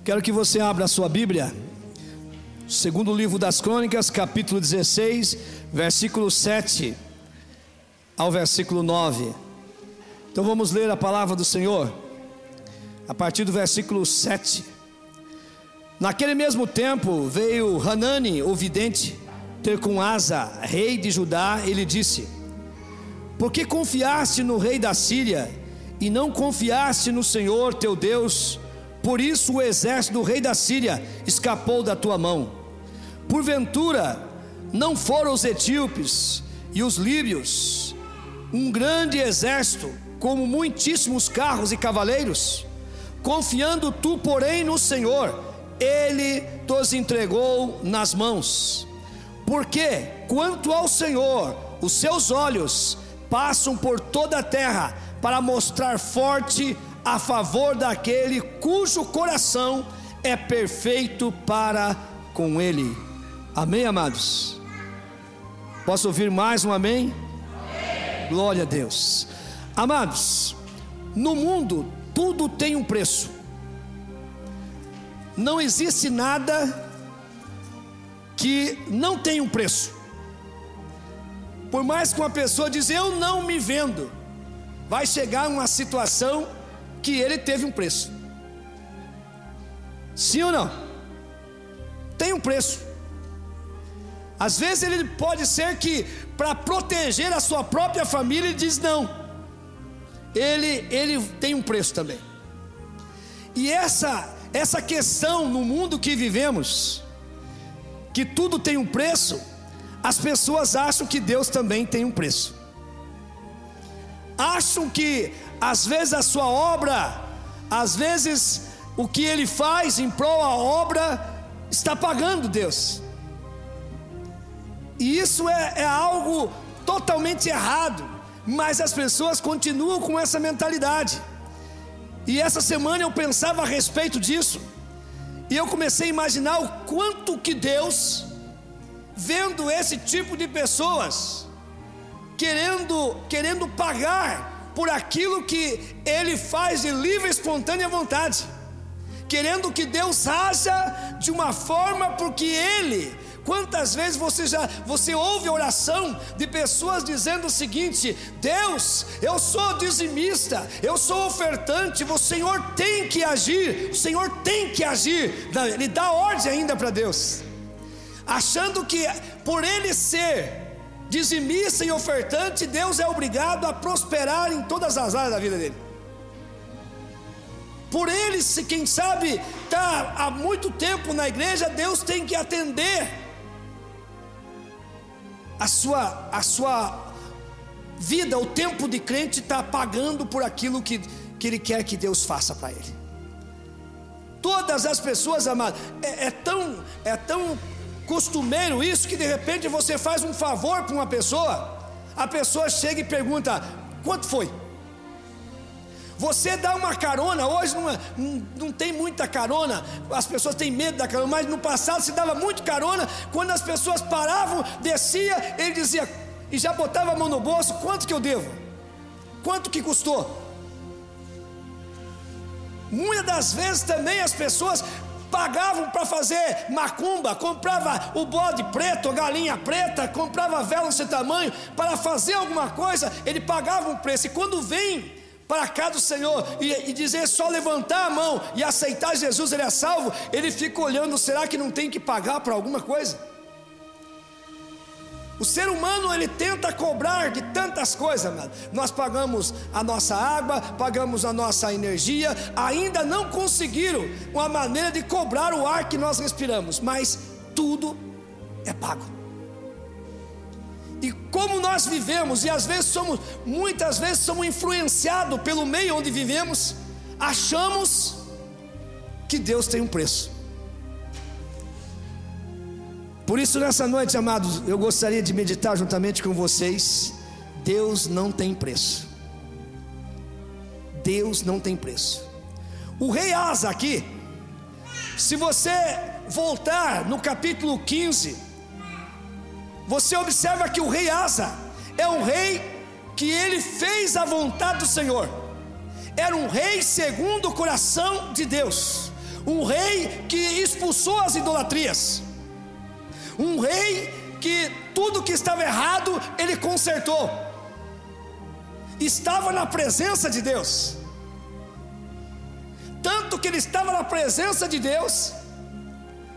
Quero que você abra a sua Bíblia, segundo livro das Crônicas, capítulo 16, versículo 7 ao versículo 9. Então vamos ler a palavra do Senhor, a partir do versículo 7. Naquele mesmo tempo veio Hanani, o vidente, ter com Asa, rei de Judá, e lhe disse: por que confiaste no rei da Síria, e não confiaste no Senhor teu Deus? Por isso o exército do rei da Síria escapou da tua mão. Porventura não foram os etíopes e os líbios um grande exército, como muitíssimos carros e cavaleiros? Confiando tu, porém, no Senhor, Ele os entregou nas mãos. Porque quanto ao Senhor, os seus olhos passam por toda a terra para mostrar forte a favor daquele cujo coração é perfeito para com Ele. Amém, amados? Posso ouvir mais um amém? Amém. Glória a Deus. Amados, no mundo tudo tem um preço. Não existe nada que não tenha um preço. Por mais que uma pessoa diz eu não me vendo, vai chegar uma situação que ele teve um preço. Sim ou não? Tem um preço. Às vezes ele pode ser que para proteger a sua própria família ele diz não. Ele tem um preço também. E essa questão no mundo que vivemos, que tudo tem um preço, as pessoas acham que Deus também tem um preço. Acham que às vezes a sua obra, às vezes o que ele faz em prol da obra está pagando Deus. E isso é algo totalmente errado, mas as pessoas continuam com essa mentalidade. E essa semana eu pensava a respeito disso, e eu comecei a imaginar o quanto que Deus, vendo esse tipo de pessoas querendo pagar por aquilo que ele faz de livre e espontânea vontade, querendo que Deus haja de uma forma, porque ele, quantas vezes você ouve a oração de pessoas dizendo o seguinte: Deus, eu sou dizimista, eu sou ofertante, o Senhor tem que agir, o Senhor tem que agir. Ele dá ordem ainda para Deus, achando que por ele ser dizimista e ofertante, Deus é obrigado a prosperar em todas as áreas da vida dele. Por ele, se quem sabe está há muito tempo na igreja, Deus tem que atender a sua vida. O tempo de crente está pagando por aquilo que ele quer que Deus faça para ele. Todas as pessoas, amados, é tão costumeiro isso, que de repente você faz um favor para uma pessoa, a pessoa chega e pergunta: quanto foi? Você dá uma carona, hoje não tem muita carona, as pessoas têm medo da carona, mas no passado se dava muito carona. Quando as pessoas paravam, descia, ele dizia, e já botava a mão no bolso: quanto que eu devo? Quanto que custou? Muitas das vezes também as pessoas pagavam para fazer macumba, comprava o bode preto, a galinha preta, comprava a vela desse tamanho, para fazer alguma coisa, ele pagava um preço. E quando vem para cá do Senhor e dizer só levantar a mão e aceitar Jesus, ele é salvo, ele fica olhando: será que não tem que pagar para alguma coisa? O ser humano, ele tenta cobrar de tantas coisas, amado. Nós pagamos a nossa água, pagamos a nossa energia, ainda não conseguiram uma maneira de cobrar o ar que nós respiramos, mas tudo é pago. E como nós vivemos, e muitas vezes somos influenciados pelo meio onde vivemos, achamos que Deus tem um preço. Por isso, nessa noite, amados, eu gostaria de meditar juntamente com vocês: Deus não tem preço. Deus não tem preço. O rei Asa aqui, se você voltar no capítulo 15, você observa que o rei Asa é um rei que ele fez a vontade do Senhor. Era um rei segundo o coração de Deus, um rei que expulsou as idolatrias, um rei que tudo que estava errado ele consertou, estava na presença de Deus, tanto que ele estava na presença de Deus,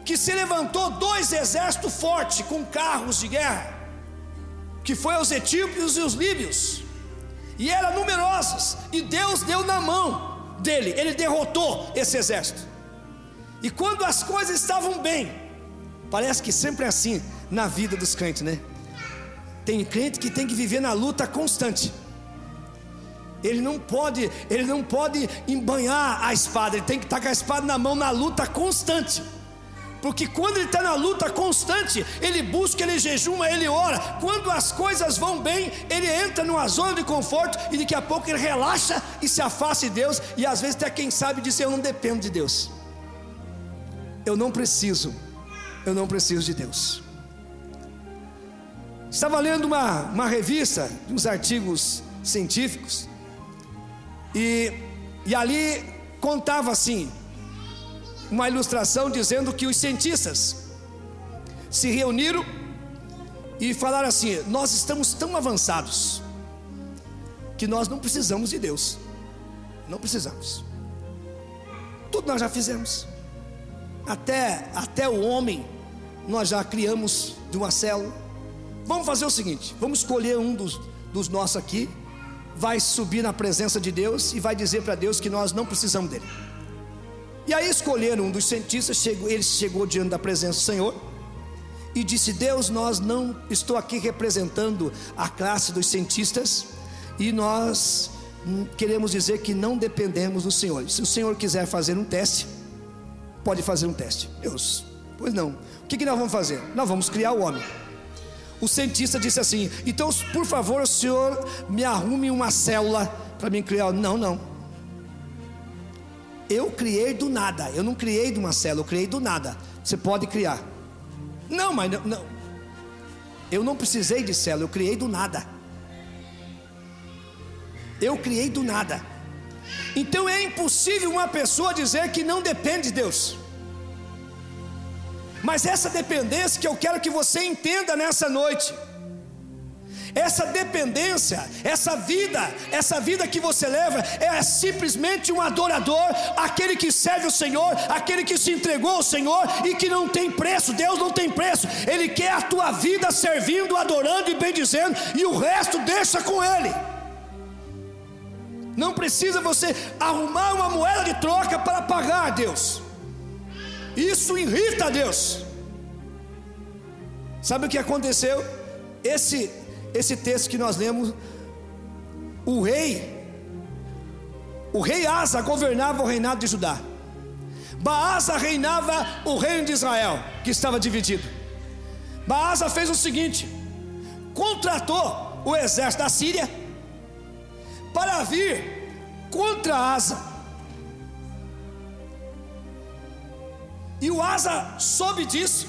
que se levantou 2 exércitos fortes com carros de guerra, que foi os etíopes e os líbios, e eram numerosos, e Deus deu na mão dele, ele derrotou esse exército. E quando as coisas estavam bem, parece que sempre é assim na vida dos crentes, né? Tem crente que tem que viver na luta constante. Ele não pode embanhar a espada, ele tem que estar com a espada na mão na luta constante. Porque quando ele está na luta constante, ele busca, ele jejuma, ele ora. Quando as coisas vão bem, ele entra numa zona de conforto e daqui a pouco ele relaxa e se afasta de Deus. E às vezes até quem sabe diz: eu não dependo de Deus, eu não preciso de Deus. Estava lendo uma revista, uns artigos científicos, e ali contava assim, uma ilustração dizendo que os cientistas se reuniram e falaram assim: nós estamos tão avançados que nós não precisamos de Deus, não precisamos, tudo nós já fizemos, até o homem nós já criamos de uma célula. Vamos fazer o seguinte, vamos escolher um dos nossos aqui, vai subir na presença de Deus e vai dizer para Deus que nós não precisamos dele. E aí escolheram um dos cientistas, ele chegou diante da presença do Senhor e disse: Deus, estou aqui representando a classe dos cientistas, e nós queremos dizer que não dependemos do Senhor. Se o Senhor quiser fazer um teste, pode fazer um teste. Deus: pois não. O que nós vamos fazer? Nós vamos criar o homem. O cientista disse assim: então por favor o Senhor me arrume uma célula para mim criar. Não, eu criei do nada, eu não criei de uma célula, eu criei do nada. Você pode criar. Não, mas não, eu não precisei de célula, eu criei do nada. Eu criei do nada. Então é impossível uma pessoa dizer que não depende de Deus. Mas essa dependência que eu quero que você entenda nessa noite, essa dependência, essa vida que você leva, é simplesmente um adorador, aquele que serve o Senhor, aquele que se entregou ao Senhor e que não tem preço. Deus não tem preço, Ele quer a tua vida servindo, adorando e bendizendo, e o resto deixa com Ele. Não precisa você arrumar uma moeda de troca para pagar a Deus. Isso irrita a Deus. Sabe o que aconteceu? Esse texto que nós lemos, o rei Asa governava o reinado de Judá, Baasa reinava o reino de Israel, que estava dividido. Baasa fez o seguinte: contratou o exército da Síria para vir contra Asa. E o Asa soube disso,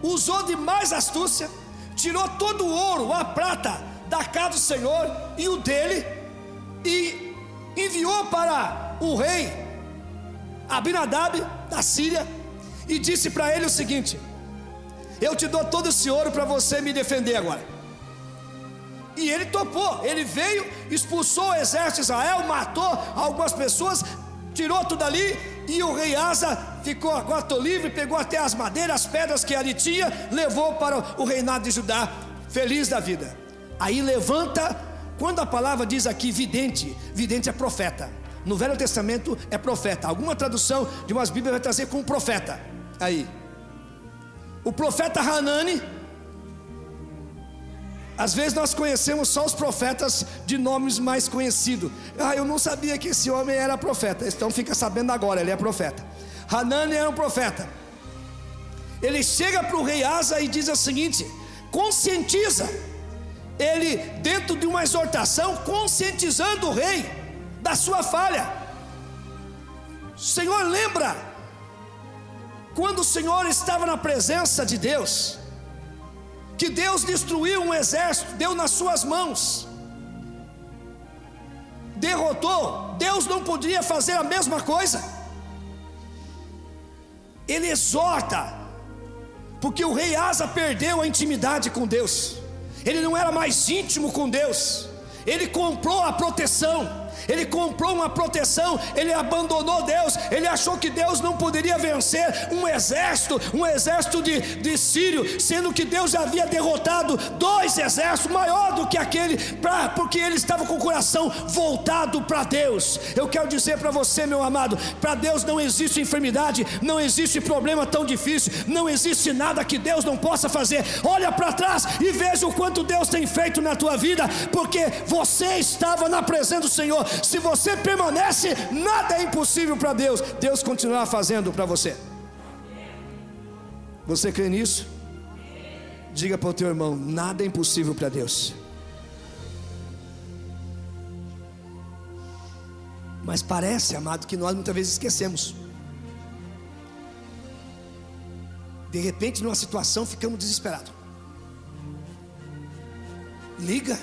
usou de mais astúcia, tirou todo o ouro, a prata da casa do Senhor e o dele, e enviou para o rei Abinadab da Síria e disse para ele o seguinte: eu te dou todo esse ouro para você me defender agora. E ele topou, ele veio, expulsou o exército de Israel, matou algumas pessoas, tirou tudo ali. E o rei Asa ficou: agora estou livre, pegou até as madeiras, as pedras que ali tinha, levou para o reinado de Judá, feliz da vida. Aí levanta, quando a palavra diz aqui vidente, vidente é profeta. No Velho Testamento é profeta. Alguma tradução de umas Bíblias vai trazer como profeta. Aí o profeta Hanani. Às vezes nós conhecemos só os profetas de nomes mais conhecidos. Eu não sabia que esse homem era profeta. Então fica sabendo agora, ele é profeta. Hanani era um profeta. Ele chega para o rei Asa e diz o seguinte: conscientiza. Ele, dentro de uma exortação, conscientizando o rei da sua falha. Senhor, lembra quando o Senhor estava na presença de Deus, que Deus destruiu um exército, deu nas suas mãos, derrotou. Deus não podia fazer a mesma coisa? ele exorta, porque o rei Asa perdeu a intimidade com Deus, ele não era mais íntimo com Deus, ele comprou a proteção, ele comprou uma proteção, ele abandonou Deus, ele achou que Deus não poderia vencer um exército de sírio, sendo que Deus já havia derrotado 2 exércitos maior do que aquele, porque ele estava com o coração voltado para Deus. Eu quero dizer para você, meu amado, para Deus não existe enfermidade, não existe problema tão difícil, não existe nada que Deus não possa fazer. Olha para trás e veja o quanto Deus tem feito na tua vida, porque você estava na presença do Senhor. Se você permanece, nada é impossível para Deus. Deus continuará fazendo para você. Você crê nisso? Diga para o teu irmão: nada é impossível para Deus. Mas parece, amado, que nós muitas vezes esquecemos. De repente, numa situação, ficamos desesperados. Liga,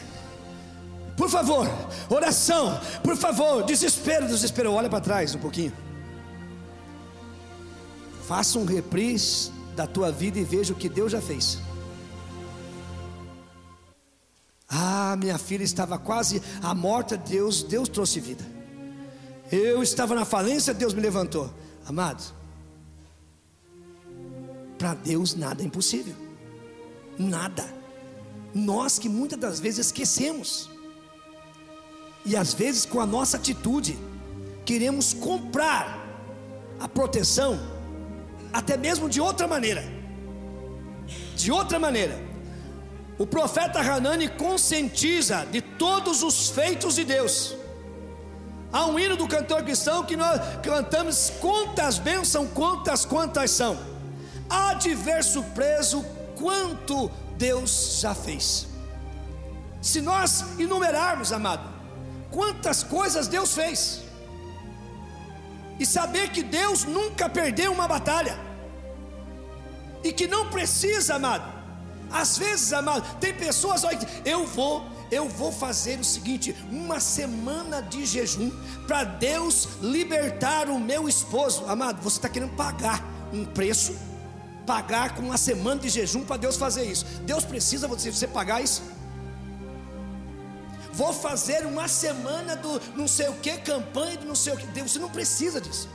por favor, oração, por favor, desespero, olha para trás um pouquinho. Faça um reprise da tua vida e veja o que Deus já fez. Minha filha estava quase à morte, Deus trouxe vida. Eu estava na falência, Deus me levantou. Amado, para Deus nada é impossível. Nada. Nós que muitas das vezes esquecemos, e às vezes com a nossa atitude queremos comprar a proteção, até mesmo de outra maneira. O profeta Hanani conscientiza de todos os feitos de Deus. Há um hino do cantor cristão que nós cantamos: quantas bênçãos, quantas são. Há de ver surpreso quanto Deus já fez. Se nós enumerarmos, amado, quantas coisas Deus fez, e saber que Deus nunca perdeu uma batalha, e que não precisa, amado. Às vezes, amado, tem pessoas, olha, eu vou fazer o seguinte, uma semana de jejum, para Deus libertar o meu esposo. Amado, você está querendo pagar um preço, pagar com uma semana de jejum para Deus fazer isso. Deus precisa você pagar isso? Vou fazer uma semana do não sei o que, campanha do não sei o que. Deus, você não precisa disso.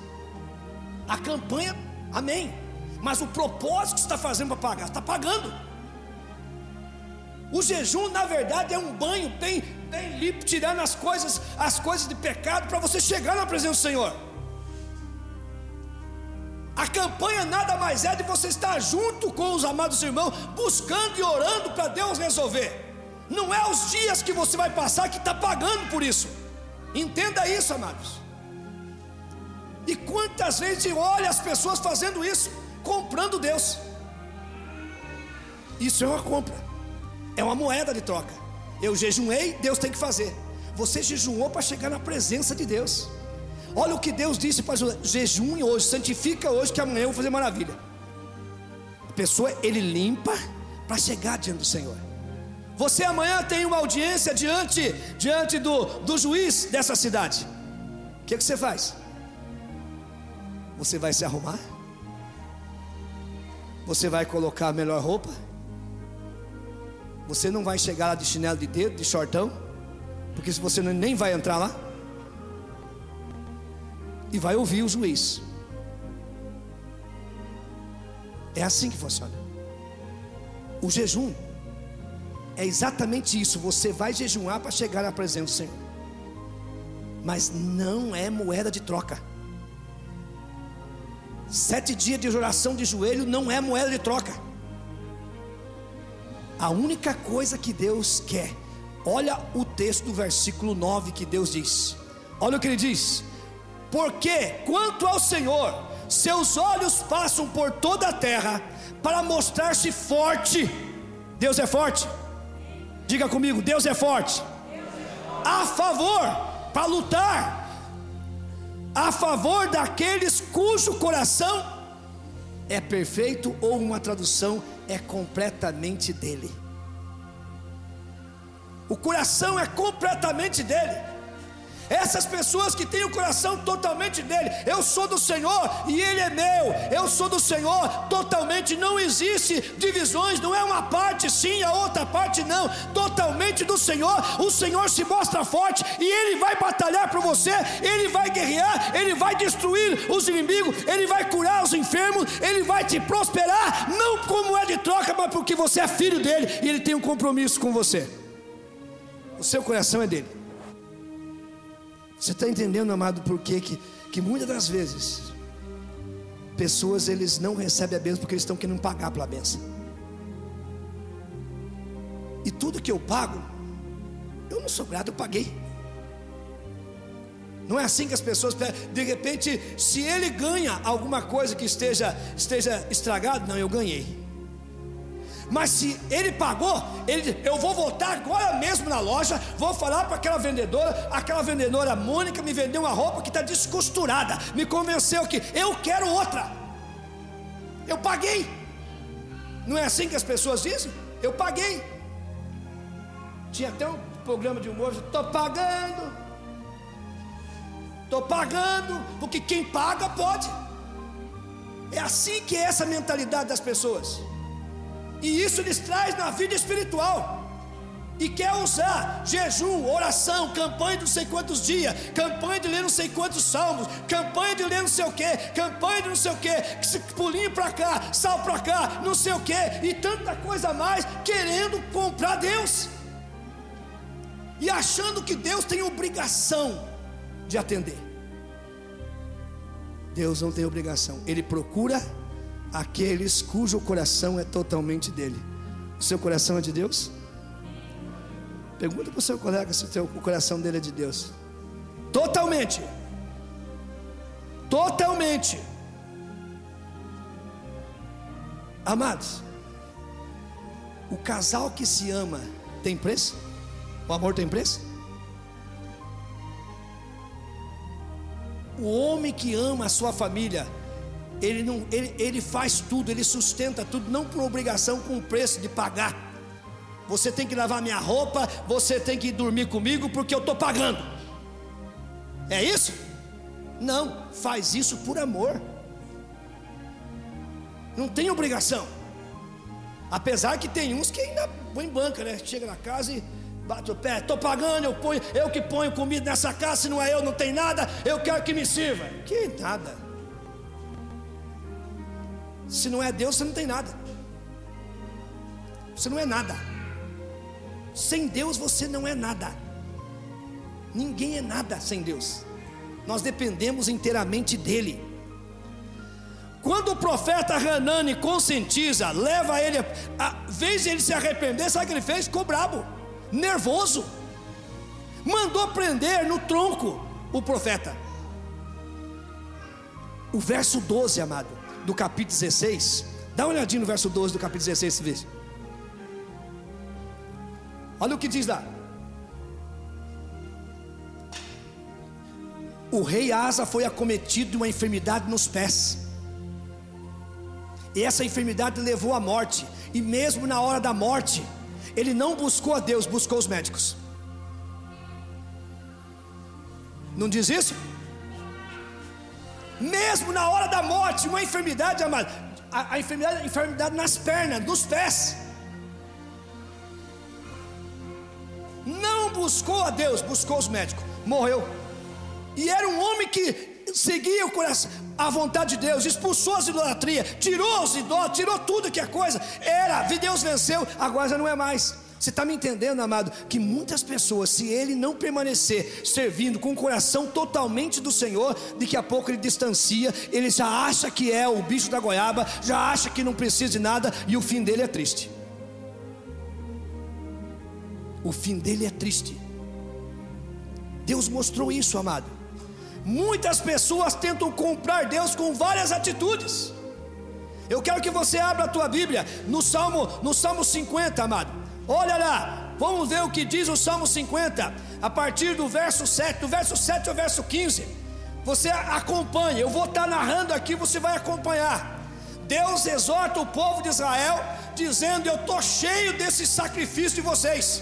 A campanha, amém, mas o propósito que você está fazendo para pagar, está pagando. O jejum na verdade é um banho bem limpo, tirando as coisas de pecado, para você chegar na presença do Senhor. A campanha nada mais é de você estar junto com os amados irmãos, buscando e orando para Deus resolver. Não é os dias que você vai passar que está pagando por isso. Entenda isso, amados. E quantas vezes olha as pessoas fazendo isso, comprando Deus. Isso é uma compra, é uma moeda de troca. Eu jejuei, Deus tem que fazer. Você jejuou para chegar na presença de Deus. Olha o que Deus disse para jejum hoje, santifica hoje, que amanhã eu vou fazer maravilha. A pessoa, ele limpa para chegar diante do Senhor. Você amanhã tem uma audiência diante do juiz dessa cidade. O que você faz? Você vai se arrumar? Você vai colocar a melhor roupa? Você não vai chegar lá de chinelo de dedo, de shortão, porque se você nem vai entrar lá, e vai ouvir o juiz. É assim que funciona. O jejum é exatamente isso. Você vai jejuar para chegar na presença do Senhor, mas não é moeda de troca. 7 dias de oração de joelho não é moeda de troca. A única coisa que Deus quer, olha o texto do versículo 9 que Deus diz. Olha o que ele diz: porque quanto ao Senhor, seus olhos passam por toda a terra para mostrar-se forte. Deus é forte. Diga comigo, Deus é forte. A favor, para lutar a favor daqueles cujo coração é perfeito, ou uma tradução, é completamente dele. O coração é completamente dele. Essas pessoas que têm o coração totalmente dele, eu sou do Senhor e ele é meu, eu sou do Senhor totalmente, não existe divisões, não é uma parte sim, a outra parte não, totalmente do Senhor. O Senhor se mostra forte e ele vai batalhar por você, ele vai guerrear, ele vai destruir os inimigos, ele vai curar os enfermos, ele vai te prosperar, não como é de troca, mas porque você é filho dele e ele tem um compromisso com você. O seu coração é dele. Você está entendendo, amado, por que muitas das vezes pessoas eles não recebem a bênção porque eles estão querendo pagar pela bênção. E tudo que eu pago, eu não sou grato, eu paguei. Não é assim que as pessoas, de repente, se ele ganha alguma coisa que esteja estragado, não, eu ganhei. Mas se ele pagou, eu vou voltar agora mesmo na loja, vou falar para aquela vendedora Mônica me vendeu uma roupa que está descosturada, me convenceu que eu quero outra, eu paguei. Não é assim que as pessoas dizem? Eu paguei. Tinha até um programa de humor, estou pagando, porque quem paga pode. É assim que é essa mentalidade das pessoas. E isso lhes traz na vida espiritual. E quer usar jejum, oração, campanha de não sei quantos dias, campanha de ler não sei quantos salmos, campanha de ler não sei o que, campanha de não sei o que, pulinho para cá, sal para cá, não sei o que, e tanta coisa mais, querendo comprar Deus. E achando que Deus tem obrigação de atender. Deus não tem obrigação. Ele procura aqueles cujo coração é totalmente dele. O seu coração é de Deus? Pergunta para o seu colega se o coração dele é de Deus. Totalmente. Totalmente. Amados, o casal que se ama tem preço? O amor tem preço? O homem que ama a sua família, ele faz tudo, ele sustenta tudo, não por obrigação, com preço de pagar. Você tem que lavar minha roupa, você tem que dormir comigo porque eu estou pagando. É isso? Não, faz isso por amor. Não tem obrigação. Apesar que tem uns que ainda põem banca, né? Chega na casa e bate o pé, estou pagando, eu que ponho comida nessa casa, se não é eu não tem nada, eu quero que me sirva. Que nada. Se não é Deus, você não tem nada. Você não é nada. Sem Deus você não é nada. Ninguém é nada sem Deus. Nós dependemos inteiramente dele. Quando o profeta Hanani conscientiza, leva ele, a vez de ele se arrepender, sabe o que ele fez? Ficou brabo, nervoso, mandou prender no tronco o profeta. O verso 12, amado, do capítulo 16, dá uma olhadinha no verso 12 do capítulo 16, se vê. Olha o que diz lá. O rei Asa foi acometido de uma enfermidade nos pés, e essa enfermidade levou à morte. E mesmo na hora da morte, ele não buscou a Deus, buscou os médicos. Não diz isso? Mesmo na hora da morte, uma enfermidade, amado, a enfermidade nas pernas, nos pés, não buscou a Deus, buscou os médicos, morreu. E era um homem que seguia o coração, a vontade de Deus, expulsou as idolatrias, tirou os idólatras, tirou tudo que a coisa era, Deus venceu, agora já não é mais. Você está me entendendo, amado? Que muitas pessoas, se ele não permanecer servindo com o coração totalmente do Senhor, daqui a pouco ele distancia, ele já acha que é o bicho da goiaba, já acha que não precisa de nada, e o fim dele é triste. O fim dele é triste. Deus mostrou isso, amado. Muitas pessoas tentam comprar Deus com várias atitudes. Eu quero que você abra a tua Bíblia no Salmo 50, amado. Olha lá, vamos ver o que diz o Salmo 50, a partir do verso 7, do verso 7 ao verso 15. Você acompanha, eu vou estar narrando aqui, você vai acompanhar. Deus exorta o povo de Israel, dizendo: eu estou cheio desse sacrifício de vocês.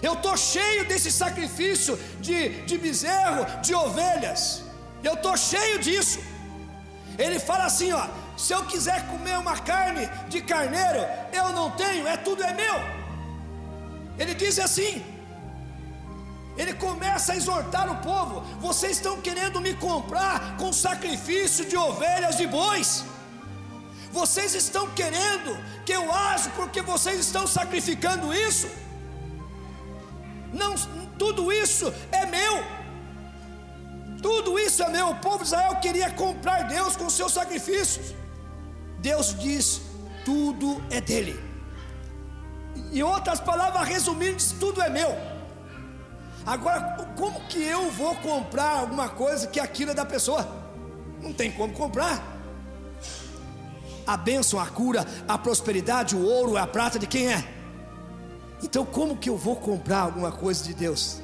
Eu estou cheio desse sacrifício de bezerro, de ovelhas. Eu estou cheio disso. Ele fala assim, ó: se eu quiser comer uma carne de carneiro, eu não tenho, tudo é meu. Ele diz assim, ele começa a exortar o povo: vocês estão querendo me comprar com sacrifício de ovelhas e bois. Vocês estão querendo que eu aja porque vocês estão sacrificando isso. Não, tudo isso é meu. Tudo isso é meu. O povo de Israel queria comprar Deus com seus sacrifícios. Deus diz: tudo é dele. Em outras palavras, resumindo, diz: tudo é meu. Agora, como que eu vou comprar alguma coisa que aquilo é da pessoa? Não tem como comprar. A bênção, a cura, a prosperidade, o ouro, a prata, de quem é? Então como que eu vou comprar alguma coisa de Deus?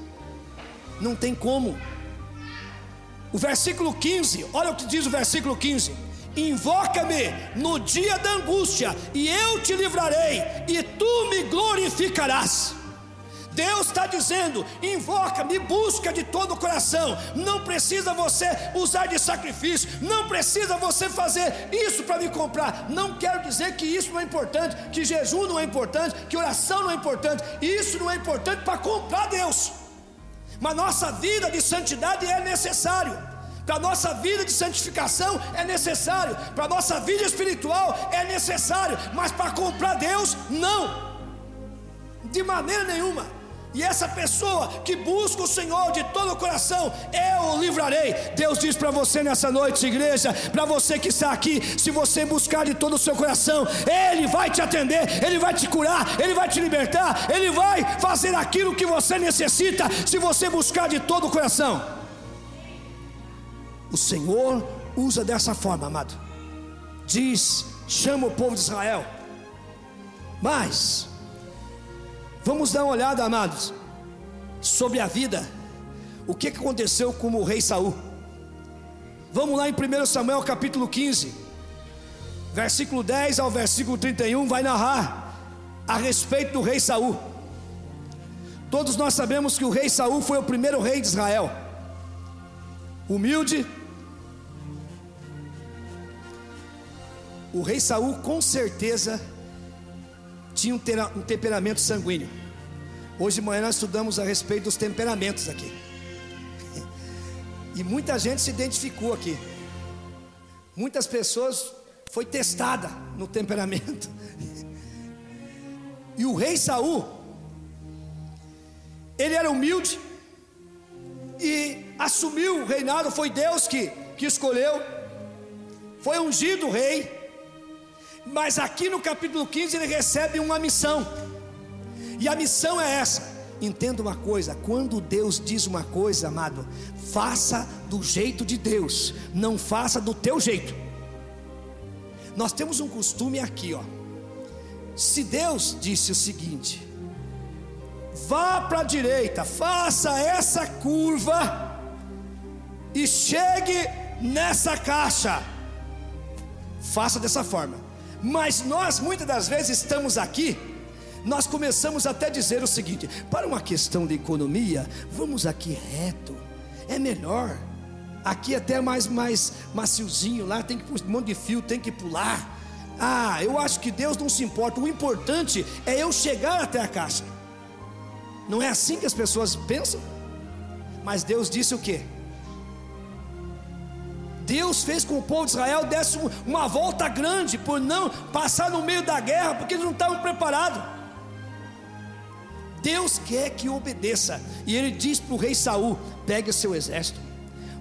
Não tem como. O versículo 15, olha o que diz o versículo 15: invoca-me no dia da angústia, e eu te livrarei, e tu me glorificarás. Deus está dizendo: invoca, me busca de todo o coração. Não precisa você usar de sacrifício, não precisa você fazer isso para me comprar. Não quero dizer que isso não é importante, que jejum não é importante, que oração não é importante. Isso não é importante para comprar Deus. Mas nossa vida de santidade é necessário. Para a nossa vida de santificação é necessário. Para a nossa vida espiritual é necessário. Mas para comprar Deus, não, de maneira nenhuma. E essa pessoa que busca o Senhor de todo o coração, eu o livrarei. Deus diz para você nessa noite, igreja, para você que está aqui: se você buscar de todo o seu coração, Ele vai te atender, Ele vai te curar, Ele vai te libertar, Ele vai fazer aquilo que você necessita, se você buscar de todo o coração. O Senhor usa dessa forma, amado. Diz, chama o povo de Israel. Mas vamos dar uma olhada, amados, sobre a vida, o que aconteceu com o rei Saul. Vamos lá em 1 Samuel capítulo 15, versículo 10 ao versículo 31, vai narrar a respeito do rei Saul. Todos nós sabemos que o rei Saul foi o primeiro rei de Israel, humilde. O rei Saul com certeza tinha um temperamento sanguíneo. Hoje de manhã nós estudamos a respeito dos temperamentos aqui. E muita gente se identificou aqui. Muitas pessoas foi testada no temperamento. E o rei Saul, ele era humilde e assumiu o reinado. Foi Deus que escolheu. Foi ungido rei. Mas aqui no capítulo 15 ele recebe uma missão. E a missão é essa. Entenda uma coisa: quando Deus diz uma coisa, amado, faça do jeito de Deus, não faça do teu jeito. Nós temos um costume aqui, ó. Se Deus disse o seguinte: vá para a direita, faça essa curva e chegue nessa caixa, faça dessa forma. Mas nós muitas das vezes estamos aqui, nós começamos até a dizer o seguinte: para uma questão de economia, vamos aqui reto, é melhor. Aqui até é mais maciozinho, lá tem que pôr um monte de fio, tem que pular. Eu acho que Deus não se importa, o importante é eu chegar até a caixa. Não é assim que as pessoas pensam? Mas Deus disse o quê? Deus fez com o povo de Israel desse uma volta grande, por não passar no meio da guerra, porque eles não estavam preparados. Deus quer que obedeça. E ele diz para o rei Saul: pegue o seu exército,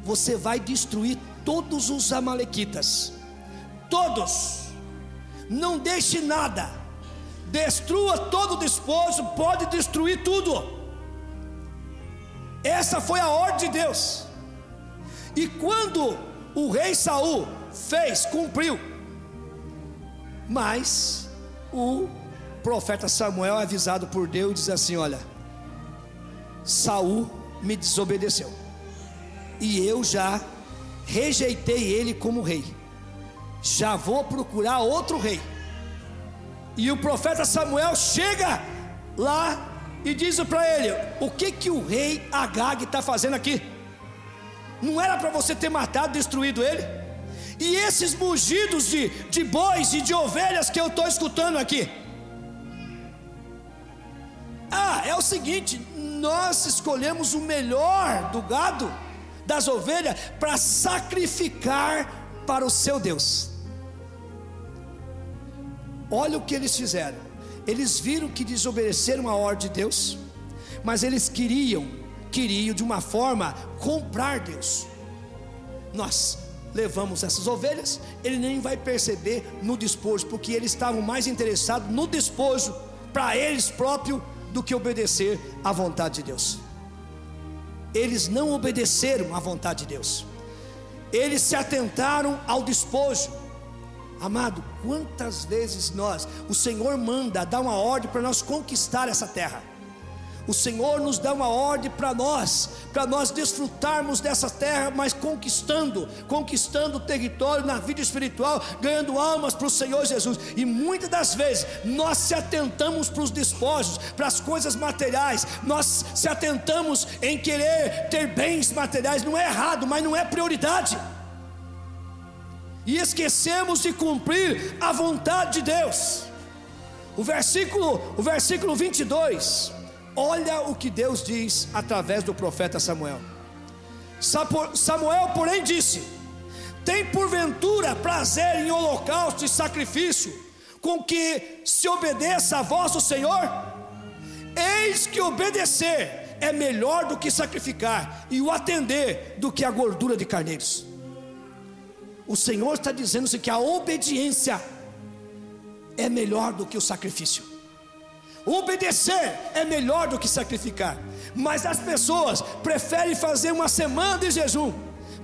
você vai destruir todos os amalequitas, todos, não deixe nada, destrua todo o despojo, pode destruir tudo. Essa foi a ordem de Deus. E quando o rei Saul fez, cumpriu. Mas o profeta Samuel é avisado por Deus e diz assim: olha, Saul me desobedeceu, e eu já rejeitei ele como rei, já vou procurar outro rei. E o profeta Samuel chega lá e diz para ele: o que o rei Agag está fazendo aqui? Não era para você ter matado, destruído ele? E esses mugidos de bois e de ovelhas que eu estou escutando aqui? É o seguinte: nós escolhemos o melhor do gado, das ovelhas, para sacrificar para o seu Deus. Olha o que eles fizeram. Eles viram que desobedeceram a ordem de Deus, mas eles queriam de uma forma comprar Deus. Nós levamos essas ovelhas, ele nem vai perceber no despojo, porque eles estavam mais interessados no despojo para eles próprios do que obedecer à vontade de Deus. Eles não obedeceram à vontade de Deus, eles se atentaram ao despojo. Amado, quantas vezes o Senhor manda dar uma ordem para nós conquistar essa terra. O Senhor nos dá uma ordem para nós desfrutarmos dessa terra, mas conquistando o território na vida espiritual, ganhando almas para o Senhor Jesus. E muitas das vezes nós se atentamos para os despojos, para as coisas materiais, nós se atentamos em querer ter bens materiais. Não é errado, mas não é prioridade. E esquecemos de cumprir a vontade de Deus. O versículo 22, olha o que Deus diz através do profeta Samuel. Samuel, porém, disse: tem porventura prazer em holocausto e sacrifício, com que se obedeça a vosso Senhor? Eis que obedecer é melhor do que sacrificar, e o atender do que a gordura de carneiros. O Senhor está dizendo que a obediência é melhor do que o sacrifício. Obedecer é melhor do que sacrificar. Mas as pessoas preferem fazer uma semana de jejum,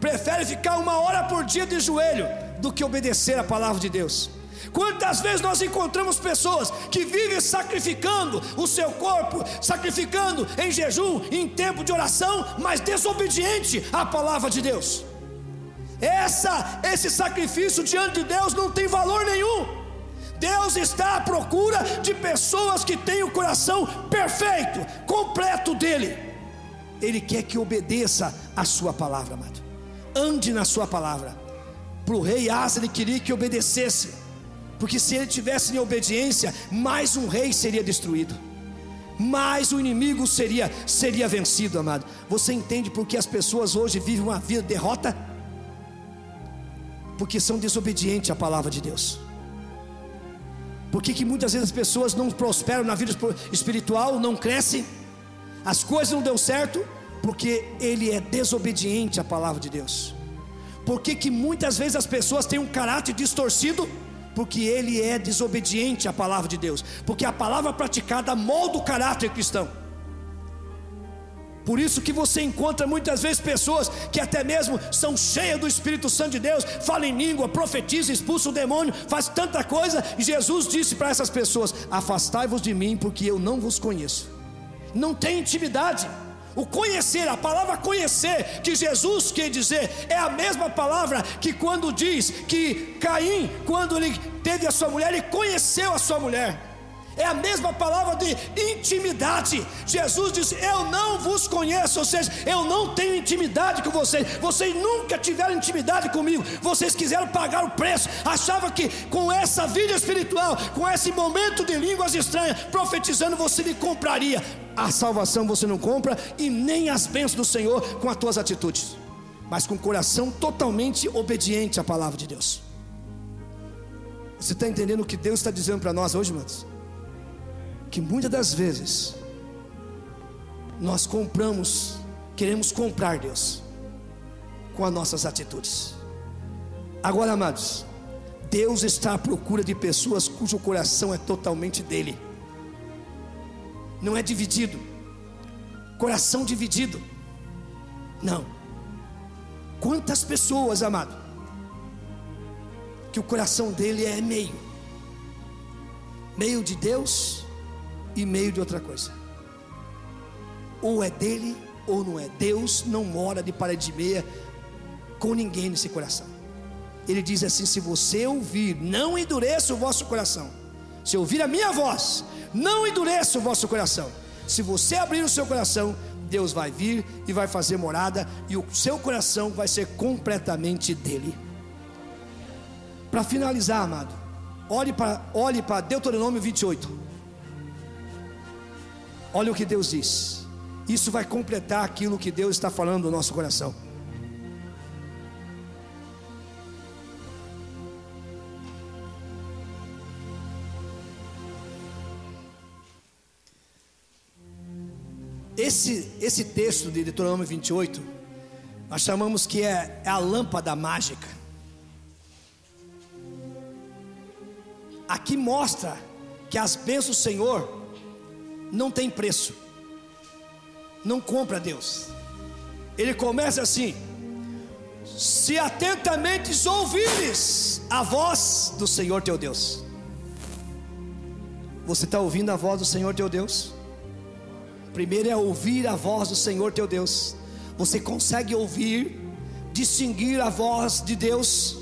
preferem ficar 1 hora por dia de joelho, do que obedecer a palavra de Deus. Quantas vezes nós encontramos pessoas que vivem sacrificando o seu corpo, sacrificando em jejum, em tempo de oração, mas desobediente à palavra de Deus. Esse sacrifício diante de Deus não tem valor nenhum. Deus está à procura de pessoas que têm o coração perfeito, completo dele. Ele quer que obedeça a sua palavra, amado. Ande na sua palavra. Para o rei Asa, ele queria que obedecesse, porque se ele tivesse em obediência, mais um rei seria destruído, mais o inimigo seria vencido, amado. Você entende por que as pessoas hoje vivem uma vida de derrota? Porque são desobedientes à palavra de Deus. Por que muitas vezes as pessoas não prosperam na vida espiritual, não crescem, as coisas não dão certo? Porque ele é desobediente à palavra de Deus. Por que muitas vezes as pessoas têm um caráter distorcido? Porque ele é desobediente à palavra de Deus. Porque a palavra praticada molda o caráter cristão. Por isso que você encontra muitas vezes pessoas que até mesmo são cheias do Espírito Santo de Deus, falam em língua, profetizam, expulsam o demônio, faz tanta coisa. E Jesus disse para essas pessoas: afastai-vos de mim, porque eu não vos conheço. Não tem intimidade. O conhecer, a palavra conhecer, que Jesus quer dizer, é a mesma palavra que quando diz que Caim, quando ele teve a sua mulher, ele conheceu a sua mulher. É a mesma palavra de intimidade. Jesus disse: eu não vos conheço, ou seja, eu não tenho intimidade com vocês. Vocês nunca tiveram intimidade comigo. Vocês quiseram pagar o preço, achavam que com essa vida espiritual, com esse momento de línguas estranhas, profetizando, você me compraria. A salvação você não compra, e nem as bênçãos do Senhor com as tuas atitudes, mas com o coração totalmente obediente à palavra de Deus. Você está entendendo o que Deus está dizendo para nós hoje, irmãos? Que muitas das vezes nós queremos comprar Deus com as nossas atitudes. Agora, amados, Deus está à procura de pessoas cujo coração é totalmente dele, não é dividido. Coração dividido, não. Quantas pessoas, amado, que o coração dele é meio de Deus e meio de outra coisa. Ou é dele ou não é. Deus não mora de parede meia com ninguém nesse coração. Ele diz assim: se você ouvir, não endureça o vosso coração. Se ouvir a minha voz, não endureça o vosso coração. Se você abrir o seu coração, Deus vai vir e vai fazer morada, e o seu coração vai ser completamente dele. Para finalizar, amado, olhe para Deuteronômio 28. Olha o que Deus diz. Isso vai completar aquilo que Deus está falando no nosso coração. Esse texto de Deuteronômio 28, nós chamamos que é a lâmpada mágica. Aqui mostra que as bênçãos do Senhor não tem preço, não compra Deus. Ele começa assim: se atentamente ouvires a voz do Senhor teu Deus. Você está ouvindo a voz do Senhor teu Deus? Primeiro é ouvir a voz do Senhor teu Deus. Você consegue ouvir, distinguir a voz de Deus?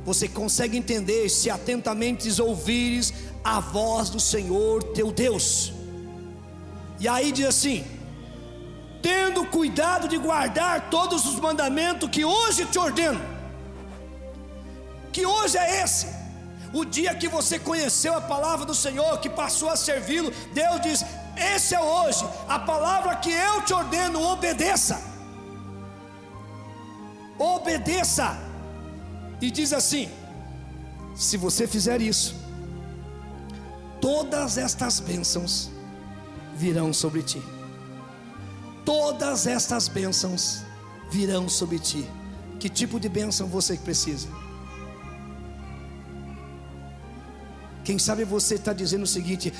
Você consegue entender se atentamente ouvires a voz do Senhor teu Deus? E aí diz assim: tendo cuidado de guardar todos os mandamentos que hoje te ordeno. Que hoje é esse? O dia que você conheceu a palavra do Senhor, que passou a servi-lo, Deus diz: esse é hoje, a palavra que eu te ordeno, obedeça. Obedeça. E diz assim: se você fizer isso, todas estas bênçãos virão sobre ti. Todas estas bênçãos virão sobre ti. Que tipo de bênção você precisa? Quem sabe você está dizendo o seguinte: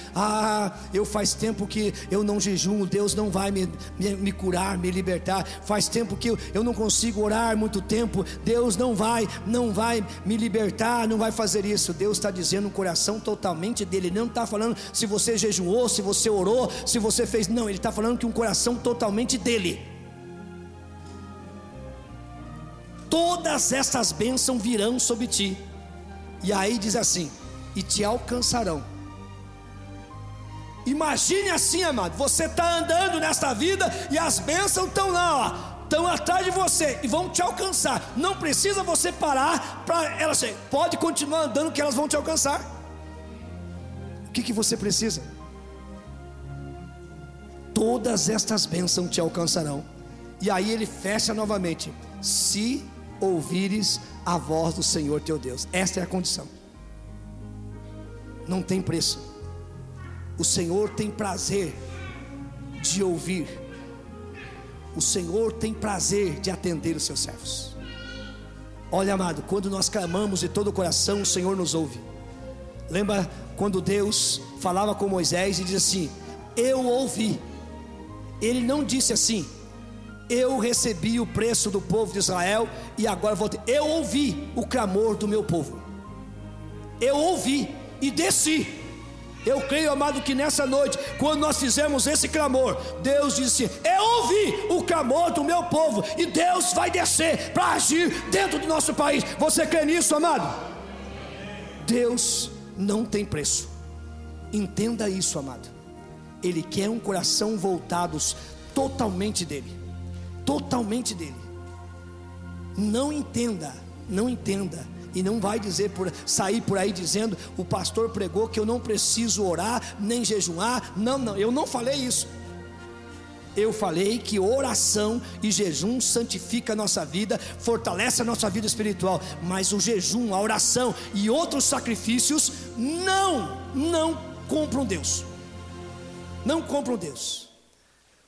eu faz tempo que eu não jejuo, Deus não vai me curar, me libertar. Faz tempo que eu não consigo orar muito tempo, Deus não vai me libertar, não vai fazer isso. Deus está dizendo um coração totalmente dele. Ele não está falando se você jejuou, se você orou, se você fez. Não, Ele está falando que um coração totalmente dele. Todas essas bênçãos virão sobre ti. E aí diz assim: e te alcançarão. Imagine assim, amado, você está andando nesta vida e as bênçãos estão lá, estão atrás de você e vão te alcançar. Não precisa você parar para elas, pode continuar andando que elas vão te alcançar. O que você precisa? Todas estas bênçãos te alcançarão. E aí ele fecha novamente: se ouvires a voz do Senhor teu Deus. Esta é a condição. Não tem preço. O Senhor tem prazer de ouvir. O Senhor tem prazer de atender os seus servos. Olha, amado, quando nós clamamos de todo o coração, o Senhor nos ouve. Lembra quando Deus falava com Moisés e diz assim: eu ouvi. Ele não disse assim: eu recebi o preço do povo de Israel e agora vou ter. Eu ouvi o clamor do meu povo. Eu ouvi e desci. Eu creio, amado, que nessa noite, quando nós fizemos esse clamor, Deus disse: eu ouvi o clamor do meu povo, e Deus vai descer para agir dentro do nosso país. Você crê nisso, amado? Deus não tem preço. Entenda isso, amado. Ele quer um coração voltados totalmente dele. Totalmente dele. Não entenda e não vai sair por aí dizendo: o pastor pregou que eu não preciso orar, nem jejuar. Não, eu não falei isso. Eu falei que oração e jejum santifica a nossa vida, fortalece a nossa vida espiritual. Mas o jejum, a oração e outros sacrifícios não compram Deus. Não compram Deus.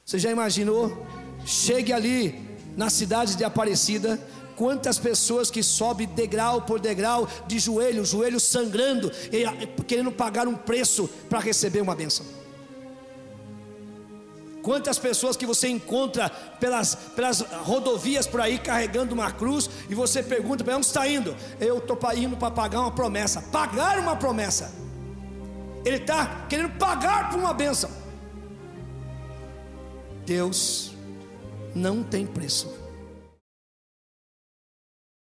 Você já imaginou? Chegue ali na cidade de Aparecida, quantas pessoas que sobem degrau por degrau, de joelho sangrando, querendo pagar um preço para receber uma bênção. Quantas pessoas que você encontra pelas rodovias por aí, carregando uma cruz, e você pergunta para ele: onde está indo? Eu estou indo para pagar uma promessa. Pagar uma promessa. Ele está querendo pagar por uma bênção. Deus não tem preço.